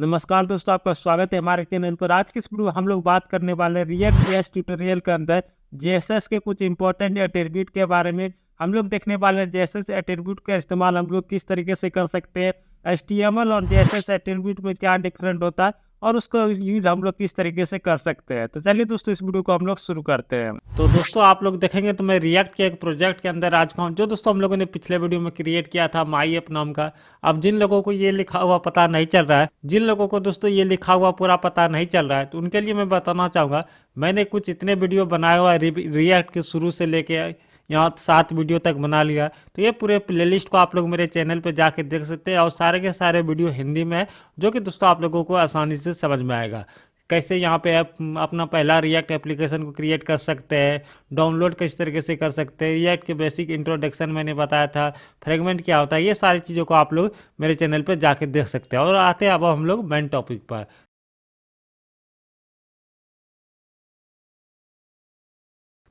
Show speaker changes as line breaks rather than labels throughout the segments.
नमस्कार दोस्तों, आपका स्वागत है हमारे चैनल पर। आज की इस वीडियो में हम लोग बात करने वाले हैं रिएक्ट जेएस ट्यूटोरियल के अंदर जेएसएस के कुछ इंपॉर्टेंट एट्रीब्यूट के बारे में। हम लोग देखने वाले हैं जेएसएस एट्रीब्यूट का इस्तेमाल हम लोग किस तरीके से कर सकते हैं, एचटीएमएल और जेएसएस एट्रीब्यूट में क्या डिफरेंट होता है और उसका यूज हम लोग किस तरीके से कर सकते हैं। तो चलिए दोस्तों, इस वीडियो को हम लोग शुरू करते हैं। तो दोस्तों, आप लोग देखेंगे तो मैं रिएक्ट के एक प्रोजेक्ट के अंदर आज का हूँ, जो दोस्तों हम लोगों ने पिछले वीडियो में क्रिएट किया था माई ऐप नाम का। अब जिन लोगों को ये लिखा हुआ पता नहीं चल रहा है, जिन लोगों को दोस्तों ये लिखा हुआ पूरा पता नहीं चल रहा है, तो उनके लिए मैं बताना चाहूँगा, मैंने कुछ इतने वीडियो बनाया हुआ है रिएक्ट के शुरू से लेके यहाँ 7 वीडियो तक बना लिया। तो ये पूरे प्लेलिस्ट को आप लोग मेरे चैनल पे जाके देख सकते हैं और सारे के सारे वीडियो हिंदी में है, जो कि दोस्तों आप लोगों को आसानी से समझ में आएगा। कैसे यहाँ पे आप अपना पहला रिएक्ट एप्लीकेशन को क्रिएट कर सकते हैं, डाउनलोड किस तरीके से कर सकते हैं, रिएक्ट के बेसिक इंट्रोडक्शन मैंने बताया था, फ्रेगमेंट क्या होता है, ये सारी चीज़ों को आप लोग मेरे चैनल पर जाके देख सकते हैं। और आते हैं अब हम लोग मेन टॉपिक पर।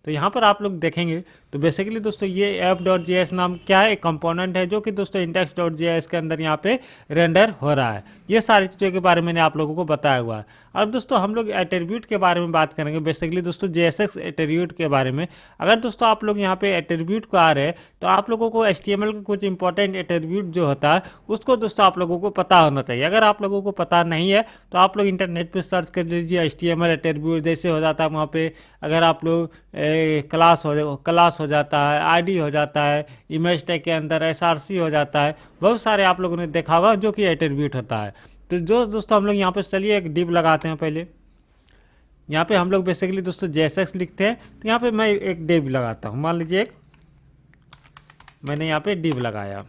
तो यहाँ पर आप लोग देखेंगे तो बेसिकली दोस्तों ये app.js नाम क्या है, एक कंपोनेंट है जो कि दोस्तों index.js के अंदर यहाँ पे रेंडर हो रहा है। ये सारी चीज़ों के बारे में मैंने आप लोगों को बताया हुआ है। अब दोस्तों हम लोग एट्रीब्यूट के बारे में बात करेंगे, बेसिकली दोस्तों JSX एट्रीब्यूट के बारे में। अगर दोस्तों आप लोग यहाँ पे एट्रीब्यूट को आ रहे हैं तो आप लोगों को HTML का कुछ इंपॉर्टेंट एट्रीब्यूट जो होता है उसको दोस्तों आप लोगों को पता होना चाहिए। अगर आप लोगों को पता नहीं है तो आप लोग इंटरनेट पर सर्च कर लीजिए HTML एट्रीब्यूट जैसे हो जाता है वहाँ पे। अगर आप लोग क्लास हो जाता है, आईडी हो जाता है, इमेज टैग के अंदर एसआरसी हो जाता है, बहुत सारे आप लोगों ने देखा होगा जो कि एट्रीब्यूट होता है। तो जो दोस्तों हम लोग यहाँ पे चलिए एक डिव लगाते हैं। पहले यहाँ पे हम लोग बेसिकली दोस्तों जेएसएक्स लिखते हैं, तो यहाँ पे मैं एक डिव लगाता हूँ। मान लीजिए मैंने यहाँ पे डिव लगाया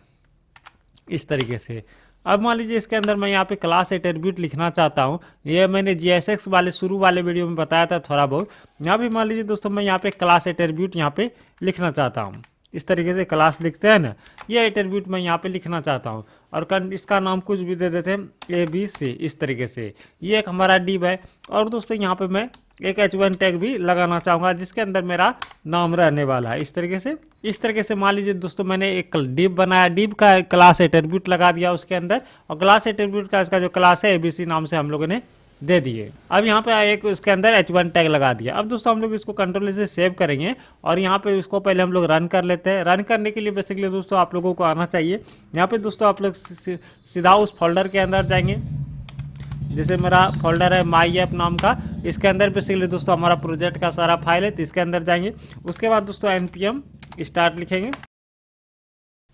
इस तरीके से। अब मान लीजिए इसके अंदर मैं यहाँ पे क्लास एट्रीब्यूट लिखना चाहता हूँ। ये मैंने जेएसएक्स वाले शुरू वाले वीडियो में बताया था थोड़ा बहुत। यहाँ पे मान लीजिए दोस्तों मैं यहाँ पे क्लास एट्रीब्यूट यहाँ पे लिखना चाहता हूँ। इस तरीके से क्लास लिखते हैं ना, ये एट्रीब्यूट मैं यहाँ पे लिखना चाहता हूँ और इसका नाम कुछ भी दे देते हैं ABC इस तरीके से। ये एक हमारा डिव है। और दोस्तों यहाँ पे मैं एक H1 टैग भी लगाना चाहूँगा जिसके अंदर मेरा नाम रहने वाला है। इस तरीके से मान लीजिए दोस्तों मैंने एक डिव बनाया, डिव का क्लास एट्रीब्यूट लगा दिया उसके अंदर, और क्लास एट्रीब्यूट का इसका जो क्लास है ABC नाम से हम लोगों ने दे दिए। अब यहाँ पे एक उसके अंदर H1 टैग लगा दिया। अब दोस्तों हम लोग इसको कंट्रोल से सेव करेंगे और यहाँ पे इसको पहले हम लोग रन कर लेते हैं। रन करने के लिए बेसिकली दोस्तों आप लोगों को आना चाहिए, यहाँ पे दोस्तों आप लोग सीधा उस फोल्डर के अंदर जाएंगे। जैसे मेरा फोल्डर है माई ऐप नाम का, इसके अंदर बेसिकली दोस्तों हमारा प्रोजेक्ट का सारा फाइल है, तो इसके अंदर जाएंगे। उसके बाद दोस्तों npm स्टार्ट लिखेंगे,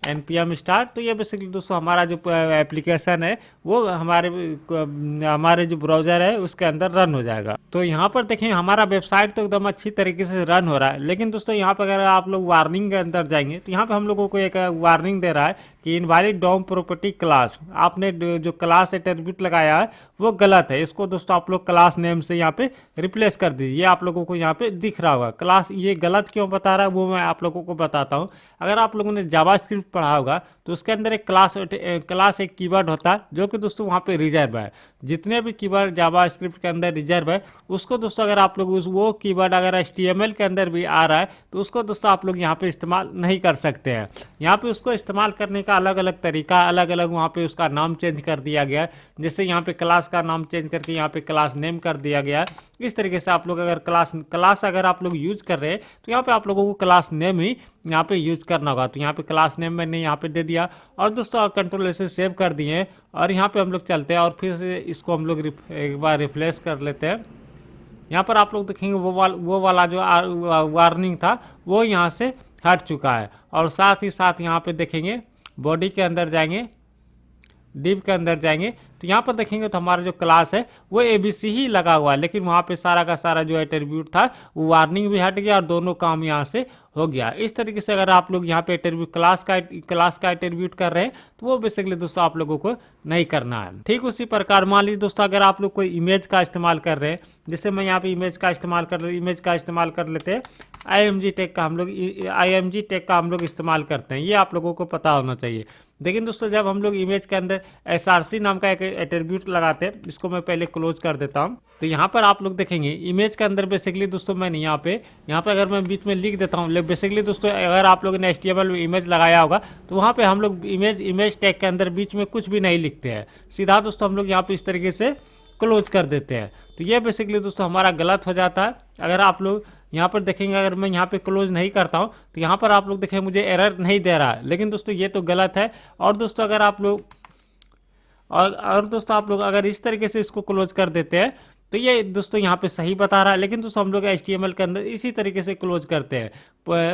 npm स्टार्ट। तो ये बेसिकली दोस्तों हमारा जो एप्लीकेशन है वो हमारे जो ब्राउज़र है उसके अंदर रन हो जाएगा। तो यहाँ पर देखें हमारा वेबसाइट तो एकदम अच्छी तरीके से रन हो रहा है, लेकिन दोस्तों यहाँ पर अगर आप लोग वार्निंग के अंदर जाएंगे तो यहाँ पे हम लोगों को एक वार्निंग दे रहा है कि इनवैलिड डॉम प्रॉपर्टी क्लास, आपने जो क्लास एट्रीब्यूट लगाया है वो गलत है। इसको दोस्तों आप लोग क्लास नेम से यहाँ पे रिप्लेस कर दीजिए। ये आप लोगों को यहाँ पे दिख रहा होगा क्लास, ये गलत क्यों बता रहा है वो मैं आप लोगों को बताता हूँ। अगर आप लोगों ने जावास्क्रिप्ट पढ़ा होगा तो उसके अंदर एक क्लास एक कीवर्ड होता है जो कि दोस्तों वहाँ पे रिजर्व है। जितने भी कीवर्ड जावास्क्रिप्ट के अंदर रिजर्व है उसको दोस्तों अगर आप लोग वो कीवर्ड अगर HTML के अंदर भी आ रहा है तो उसको दोस्तों आप लोग यहाँ पे इस्तेमाल नहीं कर सकते हैं। यहाँ पे उसको इस्तेमाल करने का अलग अलग तरीका, अलग अलग वहाँ पे उसका नाम चेंज कर दिया गया है। जैसे यहाँ पे क्लास का नाम चेंज करके यहाँ पे क्लास नेम कर दिया गया है। इस तरीके से आप लोग अगर क्लास अगर आप लोग यूज कर रहे हैं तो यहाँ पे आप लोगों को क्लास नेम ही यहाँ पे यूज करना होगा। तो यहाँ पे क्लास नेम मैंने यहाँ पे दे दिया और दोस्तों कंट्रोल से सेव कर दिए। और यहाँ पे हम लोग चलते हैं और फिर से इसको हम लोग एक बार रिप्लेस कर लेते हैं। यहाँ पर आप लोग देखेंगे वो वाला जो वार्निंग था वो यहाँ से हट चुका है। और साथ ही साथ यहाँ पे देखेंगे बॉडी के अंदर जाएंगे, डिव के अंदर जाएंगे तो यहाँ पर देखेंगे तो हमारा जो क्लास है वो ABC ही लगा हुआ है, लेकिन वहाँ पे सारा का सारा जो एट्रीब्यूट था वो वार्निंग भी हट गया और दोनों काम यहाँ से हो गया। इस तरीके से अगर आप लोग यहाँ पे एट्रीब्यूट क्लास का एट्रीब्यूट कर रहे हैं तो वो बेसिकली दोस्तों आप लोगों को नहीं करना है। ठीक उसी प्रकार मान लीजिए दोस्तों अगर आप लोग कोई इमेज का इस्तेमाल कर रहे हैं, जैसे मैं यहाँ पे इमेज का इस्तेमाल कर लेते हैं, IMG टैग का हम लोग इस्तेमाल करते हैं, ये आप लोगों को पता होना चाहिए। लेकिन दोस्तों जब हम लोग इमेज के अंदर SRC नाम का एक एट्रीब्यूट लगाते हैं, इसको मैं पहले क्लोज कर देता हूँ। तो यहाँ पर आप लोग देखेंगे इमेज के अंदर बेसिकली दोस्तों मैंने यहाँ पे अगर मैं बीच में लिख देता हूँ, बेसिकली दोस्तों अगर आप लोगों ने HTML में इमेज लगाया होगा तो वहाँ पे हम लोग इमेज टैग के अंदर बीच में कुछ भी नहीं लिखते हैं, सीधा दोस्तों हम लोग यहाँ पे इस तरीके से क्लोज कर देते हैं। तो ये बेसिकली दोस्तों हमारा गलत हो जाता है। अगर आप लोग यहाँ पर देखेंगे, अगर मैं यहाँ पे क्लोज नहीं करता हूँ तो यहाँ पर आप लोग देखेंगे मुझे एरर नहीं दे रहा है, लेकिन दोस्तों ये तो गलत है। और दोस्तों अगर आप लोग दोस्तों आप लोग अगर इस तरीके से इसको क्लोज कर देते हैं तो ये दोस्तों यहाँ पे सही बता रहा है, लेकिन दोस्तों हम लोग HTML के अंदर इसी तरीके से क्लोज करते हैं,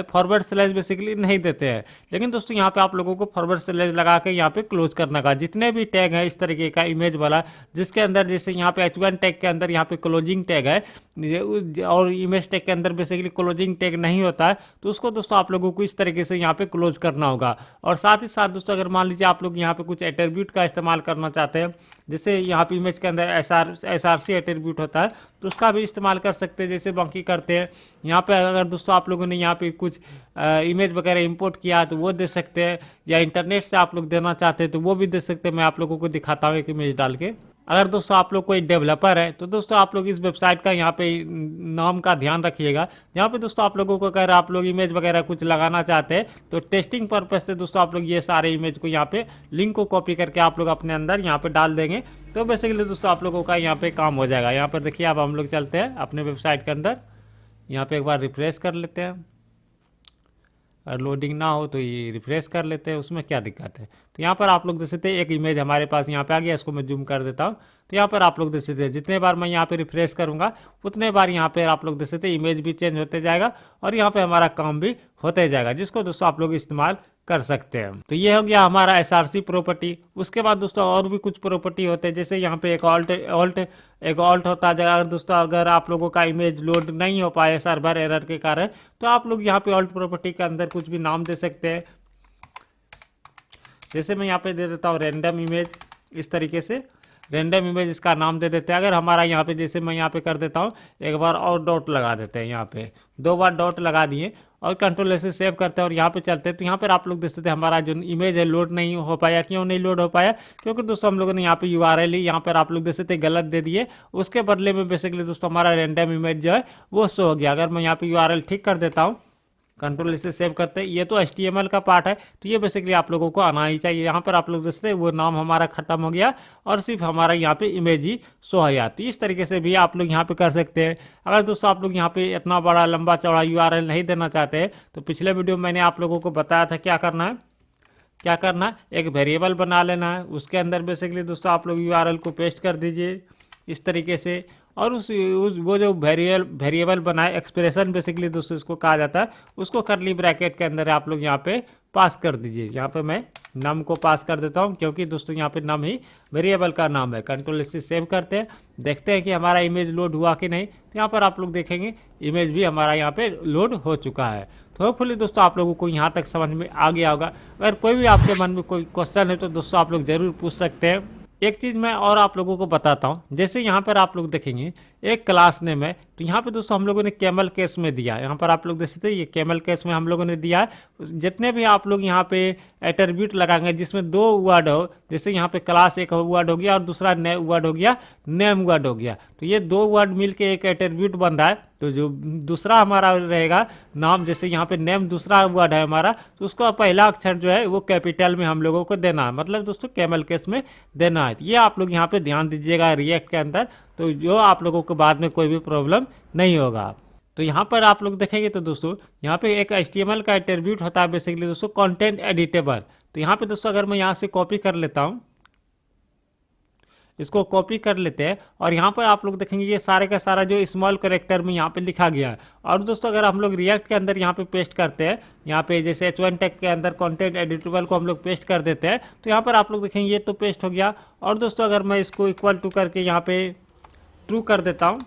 फॉरवर्ड स्लैश बेसिकली नहीं देते हैं। लेकिन दोस्तों यहाँ पे आप लोगों को फॉरवर्ड स्लैश लगा के यहाँ पे क्लोज करना का, जितने भी टैग है इस तरीके का इमेज वाला, जिसके अंदर जैसे यहाँ पे H1 टैग के अंदर यहाँ पे क्लोजिंग टैग है और इमेज टैग के अंदर बेसिकली क्लोजिंग टैग नहीं होता है, तो उसको दोस्तों आप लोगों को इस तरीके से यहाँ पे क्लोज करना होगा। और साथ ही साथ दोस्तों अगर मान लीजिए आप लोग यहाँ पे कुछ एट्रीब्यूट का इस्तेमाल करना चाहते हैं, जैसे यहाँ पे इमेज के अंदर SRC एट्रीब्यूट होता है, तो उसका भी इस्तेमाल कर सकते हैं जैसे बाकी करते हैं। यहाँ पे अगर दोस्तों आप लोगों ने यहाँ पे कुछ इमेज वगैरह इंपोर्ट किया तो वो दे सकते हैं, या इंटरनेट से आप लोग देना चाहते हैं तो वो भी दे सकते हैं। मैं आप लोगों को दिखाता हूँ एक इमेज डाल के। अगर दोस्तों आप लोग कोई डेवलपर है तो दोस्तों आप लोग इस वेबसाइट का यहाँ पे नाम का ध्यान रखिएगा। यहाँ पे दोस्तों आप लोगों को अगर आप लोग इमेज वगैरह कुछ लगाना चाहते हैं तो टेस्टिंग पर्पज से दोस्तों आप लोग ये सारे इमेज को यहाँ पे लिंक को कॉपी करके आप लोग अपने अंदर यहाँ पे डाल देंगे, तो बेसिकली दोस्तों आप लोगों का यहाँ पे काम हो जाएगा। यहाँ पर देखिए अब हम लोग चलते हैं अपने वेबसाइट के अंदर, यहाँ पे एक बार रिफ्रेश कर लेते हैं, और लोडिंग ना हो तो ये रिफ्रेश कर लेते हैं, उसमें क्या दिक्कत है। तो यहाँ पर आप लोग देख सकते हैं एक इमेज हमारे पास यहाँ पे आ गया, इसको मैं जूम कर देता हूँ। तो यहाँ पर आप लोग देख सकते हैं जितने बार मैं यहाँ पे रिफ्रेश करूँगा उतने बार यहाँ पे आप लोग देख सकते हैं इमेज भी चेंज होते जाएगा और यहाँ पे हमारा काम भी होते जाएगा, जिसको दोस्तों आप लोग इस्तेमाल कर सकते हैं। तो ये हो गया हमारा SRC प्रॉपर्टी। उसके बाद दोस्तों और भी कुछ प्रॉपर्टी होते हैं, जैसे यहाँ पे एक ऑल्ट होता है। अगर दोस्तों अगर आप लोगों का इमेज लोड नहीं हो पाए सर्वर एरर के कारण, तो आप लोग यहाँ पे ऑल्ट प्रॉपर्टी के अंदर कुछ भी नाम दे सकते हैं। जैसे मैं यहाँ पे दे देता हूँ रैंडम इमेज, इस तरीके से रैंडम इमेज इसका नाम दे देते हैं। अगर हमारा यहाँ पे जैसे मैं यहाँ पे कर देता हूँ, एक बार और डॉट लगा देते हैं, यहाँ पे 2 बार डॉट लगा दिए और कंट्रोल से सेव करते हैं और यहाँ पे चलते हैं। तो यहाँ पर आप लोग देख सकते हैं हमारा जो इमेज है लोड नहीं हो पाया। क्यों नहीं लोड हो पाया? क्योंकि दोस्तों हम लोगों ने यहाँ पे URL यहाँ पर आप लोग देख सकते हैं गलत दे दिए, उसके बदले में बेसिकली दोस्तों हमारा रैंडम इमेज जो है वो शो हो गया। अगर मैं यहाँ पे URL ठीक कर देता हूँ, कंट्रोल इसे सेव करते हैं, ये तो HTML का पार्ट है, तो ये बेसिकली आप लोगों को आना ही चाहिए। यहाँ पर आप लोग देखते हैं वो नाम हमारा खत्म हो गया और सिर्फ हमारा यहाँ पे इमेज ही शो हो जाती है। इस तरीके से भी आप लोग यहाँ पे कर सकते हैं। अगर दोस्तों आप लोग यहाँ पे इतना बड़ा लंबा चौड़ा URL नहीं देना चाहते हैं, तो पिछले वीडियो मैंने आप लोगों को बताया था क्या करना है, एक वेरिएबल बना लेना है, उसके अंदर बेसिकली दोस्तों आप लोग URL को पेस्ट कर दीजिए इस तरीके से, और उस वो जो वेरिएबल बनाए एक्सप्रेशन बेसिकली दोस्तों इसको कहा जाता है, उसको करली ब्रैकेट के अंदर आप लोग यहाँ पे पास कर दीजिए। यहाँ पे मैं नम को पास कर देता हूँ, क्योंकि दोस्तों यहाँ पे नम ही वेरिएबल का नाम है। कंट्रोल से सेव करते हैं, देखते हैं कि हमारा इमेज लोड हुआ कि नहीं। तो यहाँ पर आप लोग देखेंगे इमेज भी हमारा यहाँ पे लोड हो चुका है। तो होपफुली दोस्तों आप लोगों को यहाँ तक समझ में आ गया होगा। अगर कोई भी आपके मन में कोई क्वेश्चन है तो दोस्तों आप लोग जरूर पूछ सकते हैं। एक चीज़ मैं और आप लोगों को बताता हूँ, जैसे यहाँ पर आप लोग देखेंगे एक क्लास नेम है, तो यहाँ पे दोस्तों हम लोगों ने कैमल केस में दिया है। यहाँ पर आप लोग देख सकते हैं ये कैमल केस में हम लोगों ने दिया है। जितने भी आप लोग यहाँ पे एट्रीब्यूट लगाएंगे जिसमें 2 वर्ड हो, जैसे यहाँ पे क्लास एक वर्ड हो गया और दूसरा वर्ड हो गया नेम वर्ड हो गया, तो ये 2 वर्ड मिलके एक एट्रीब्यूट बन रहा है। तो जो दूसरा हमारा रहेगा नाम, जैसे यहाँ पे नेम दूसरा वर्ड है हमारा, तो उसका पहला अक्षर जो है वो कैपिटल में हम लोगों को देना है, मतलब दोस्तों कैमल केस में देना है। ये आप लोग यहाँ पे ध्यान दीजिएगा रिएक्ट के अंदर, तो जो आप लोगों को बाद में कोई भी प्रॉब्लम नहीं होगा। तो यहाँ पर आप लोग देखेंगे तो दोस्तों यहाँ पे एक HTML का एट्रीब्यूट होता है बेसिकली दोस्तों कंटेंट एडिटेबल। तो यहाँ पे दोस्तों अगर मैं यहाँ से कॉपी कर लेता हूँ, इसको कॉपी कर लेते हैं, और यहाँ पर आप लोग देखेंगे ये सारे का सारा जो स्मॉल कैरेक्टर में यहाँ पे लिखा गया है। और दोस्तों अगर हम लोग रिएक्ट के अंदर यहाँ पे पेस्ट करते हैं, यहाँ पे जैसे H1 टैग के अंदर कंटेंट एडिटेबल को हम लोग पेस्ट कर देते हैं, तो यहाँ पर आप लोग देखेंगे ये तो पेस्ट हो गया। और दोस्तों अगर मैं इसको इक्वल टू करके यहाँ पे ट्रू कर देता हूँ,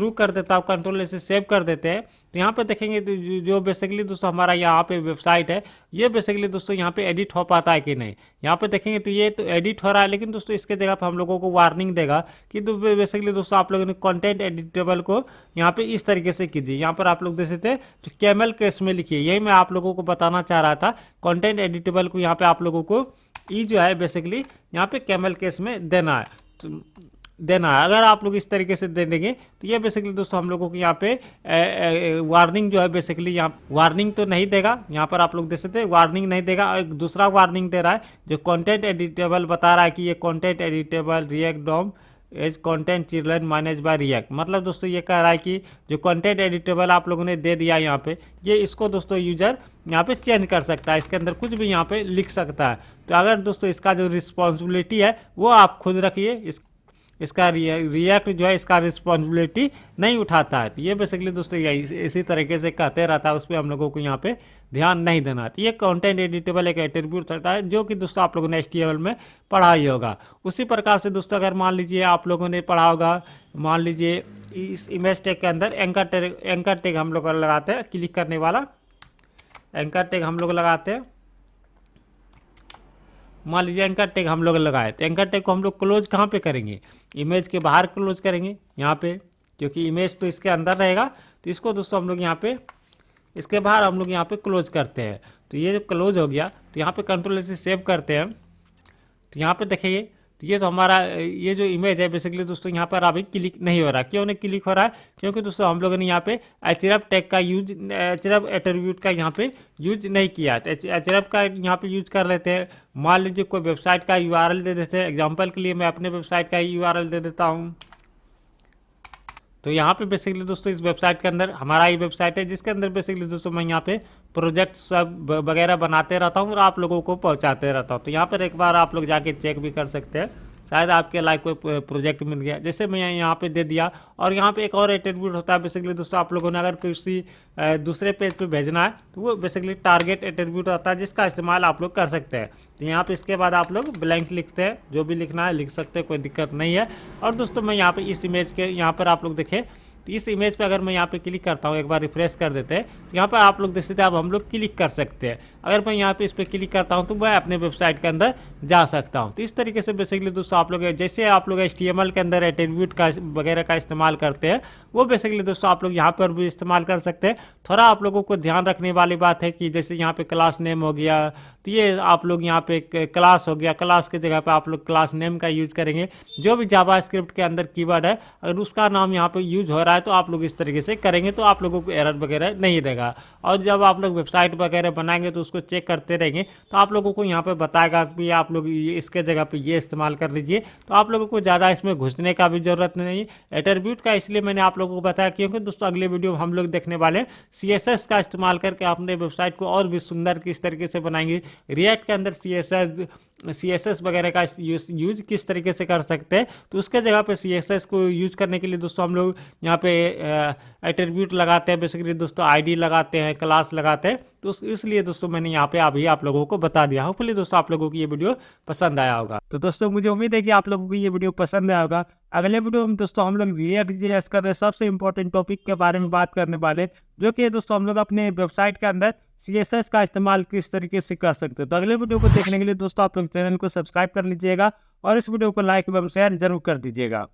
ट्रू कर देता हूँ, कंट्रोल से सेव कर देते हैं, तो यहाँ पे देखेंगे तो जो बेसिकली दोस्तों हमारा यहाँ पे वेबसाइट है, ये बेसिकली दोस्तों यहाँ पे एडिट हो पाता है कि नहीं। यहाँ पे देखेंगे तो ये तो एडिट हो रहा है, लेकिन दोस्तों इसके जगह पे हम लोगों को वार्निंग देगा कि तो बेसिकली दोस्तों आप लोगों ने कंटेंट एडिटेबल को यहाँ पे इस तरीके से कीजिए। यहाँ पर आप लोग देख सकते हैं तो कैमल केस में लिखिए, यही मैं आप लोगों को बताना चाह रहा था। कंटेंट एडिटेबल को यहाँ पे आप लोगों को ई जो है बेसिकली यहाँ पे कैमल केस में देना है, अगर आप लोग इस तरीके से दे देंगे तो ये बेसिकली दोस्तों हम लोगों को यहाँ पे वार्निंग जो है बेसिकली यहाँ वार्निंग तो नहीं देगा। यहाँ पर आप लोग देख सकते हैं वार्निंग नहीं देगा, एक दूसरा वार्निंग दे रहा है जो कंटेंट एडिटेबल बता रहा है कि ये content editable React DOM as content children manage by React. मतलब दोस्तों ये कह रहा है कि जो कंटेंट एडिटेबल आप लोगों ने दे दिया यहाँ पे, ये इसको दोस्तों यूजर यहाँ पे चेंज कर सकता है, इसके अंदर कुछ भी यहाँ पे लिख सकता है। तो अगर दोस्तों इसका जो रिस्पॉन्सिबिलिटी है वो आप खुद रखिए, इसका रिएक्ट जो है इसका रिस्पॉन्सिबिलिटी नहीं उठाता है। तो ये बेसिकली दोस्तों इसी तरीके से कहते रहता है, उस पर हम लोगों को यहाँ पे ध्यान नहीं देना। तो ये कंटेंट एडिटेबल एक एट्रीब्यूट रहता है जो कि दोस्तों आप लोगों ने HTML में पढ़ा ही होगा। उसी प्रकार से दोस्तों अगर मान लीजिए आप लोगों ने पढ़ा होगा, मान लीजिए इस इमेज टैग के अंदर एंकर टैग हम लोग लगाते हैं, क्लिक करने वाला एंकर टैग हम लोग लगाते हैं। मान लीजिए एंकर टैग हम लोग लगाए, तो एंकर टैग को हम लोग क्लोज कहाँ पे करेंगे, इमेज के बाहर क्लोज करेंगे यहाँ पे, क्योंकि इमेज तो इसके अंदर रहेगा। तो इसको दोस्तों हम लोग यहाँ पे इसके बाहर हम लोग यहाँ पे क्लोज करते हैं। तो ये जो क्लोज हो गया, तो यहाँ पे कंट्रोल से सेव करते हैं। तो यहाँ पे देखेंगे तो ये तो हमारा ये जो इमेज है बेसिकली दोस्तों यहाँ पर अभी क्लिक नहीं हो रहा। क्यों नहीं क्लिक हो रहा है? क्योंकि दोस्तों हम लोगों ने यहाँ पे एचरफ टैग का यूज, एचरफ एट्रीब्यूट का यहाँ पे यूज नहीं किया। तो एचरफ का यहाँ पे यूज कर लेते हैं। मान लीजिए कोई वेबसाइट का URL दे देते हैं, एग्जाम्पल के लिए मैं अपने वेबसाइट का URL दे देता हूँ। तो यहाँ पे बेसिकली दोस्तों इस वेबसाइट के अंदर हमारा ही वेबसाइट है, जिसके अंदर बेसिकली दोस्तों मैं यहाँ पे प्रोजेक्ट सब वगैरह बनाते रहता हूँ और आप लोगों को पहुँचाते रहता हूँ। तो यहाँ पर एक बार आप लोग जाके चेक भी कर सकते हैं, शायद आपके लाइक कोई प्रोजेक्ट मिल गया। जैसे मैं यहाँ पे दे दिया, और यहाँ पे एक और एट्रीब्यूट होता है बेसिकली दोस्तों आप लोगों ने अगर किसी दूसरे पेज पे भेजना है तो वो बेसिकली टारगेट एट्रीब्यूट होता है, जिसका इस्तेमाल आप लोग कर सकते हैं। तो यहाँ पे इसके बाद आप लोग ब्लैंक लिखते हैं, जो भी लिखना है लिख सकते हैं, कोई दिक्कत नहीं है। और दोस्तों मैं यहाँ पे इस इमेज के यहाँ पर आप लोग देखें, तो इस इमेज पे अगर मैं यहाँ पे क्लिक करता हूँ, एक बार रिफ्रेश कर देते हैं, तो यहाँ पर आप लोग देख सकते हैं अब हम लोग क्लिक कर सकते हैं। अगर मैं यहाँ पे इस पर क्लिक करता हूँ तो मैं अपने वेबसाइट के अंदर जा सकता हूँ। तो इस तरीके से बेसिकली दोस्तों आप लोग जैसे आप लोग HTML के अंदर एट्रीब्यूट का वगैरह का इस्तेमाल करते हैं, वो बेसिकली दोस्तों आप लोग यहाँ पर भी इस्तेमाल कर सकते हैं। थोड़ा आप लोगों को ध्यान रखने वाली बात है कि जैसे यहाँ पे क्लास नेम हो गया, तो ये आप लोग यहाँ पे क्लास हो गया, क्लास के जगह पे आप लोग क्लास नेम का यूज करेंगे। जो भी जावास्क्रिप्ट के अंदर कीवर्ड है अगर उसका नाम यहाँ पे यूज हो रहा है तो आप लोग इस तरीके से करेंगे, तो आप लोगों को एरर वगैरह नहीं देगा। और जब आप लोग वेबसाइट वगैरह बनाएंगे तो उसको चेक करते रहेंगे, तो आप लोगों को यहाँ पे बताएगा कि आप लोग इसके जगह पे ये इस्तेमाल कर लीजिए। तो आप लोगों को ज़्यादा इसमें घुसने का भी जरूरत नहीं। एट्रीब्यूट का इसलिए मैंने आप लोगों को बताया क्योंकि दोस्तों अगले वीडियो में हम लोग देखने वाले CSS का इस्तेमाल करके अपने वेबसाइट को और भी सुंदर किस तरीके से बनाएंगे। रिएक्ट के अंदर CSS वगैरह का यूज किस तरीके से कर सकते हैं, तो उसके जगह पे CSS को यूज करने के लिए दोस्तों हम लोग यहाँ पे एट्रीब्यूट लगाते हैं, बेसिकली दोस्तों ID लगाते हैं, क्लास लगाते हैं। तो इसलिए दोस्तों मैंने यहाँ पे अभी आप लोगों को बता दिया। होपफुली दोस्तों आप लोगों को ये वीडियो पसंद आया होगा। तो दोस्तों मुझे उम्मीद है कि आप लोगों को ये वीडियो पसंद आया होगा। अगले वीडियो में दोस्तों हम लोग React.js का सबसे इंपॉर्टेंट टॉपिक के बारे में बात करने वाले, जो कि दोस्तों हम लोग अपने वेबसाइट के अंदर CSS का इस्तेमाल किस तरीके से कर सकते हैं। तो अगले वीडियो को देखने के लिए दोस्तों आप लोग चैनल को सब्सक्राइब कर लीजिएगा और इस वीडियो को लाइक एवं शेयर जरूर कर दीजिएगा।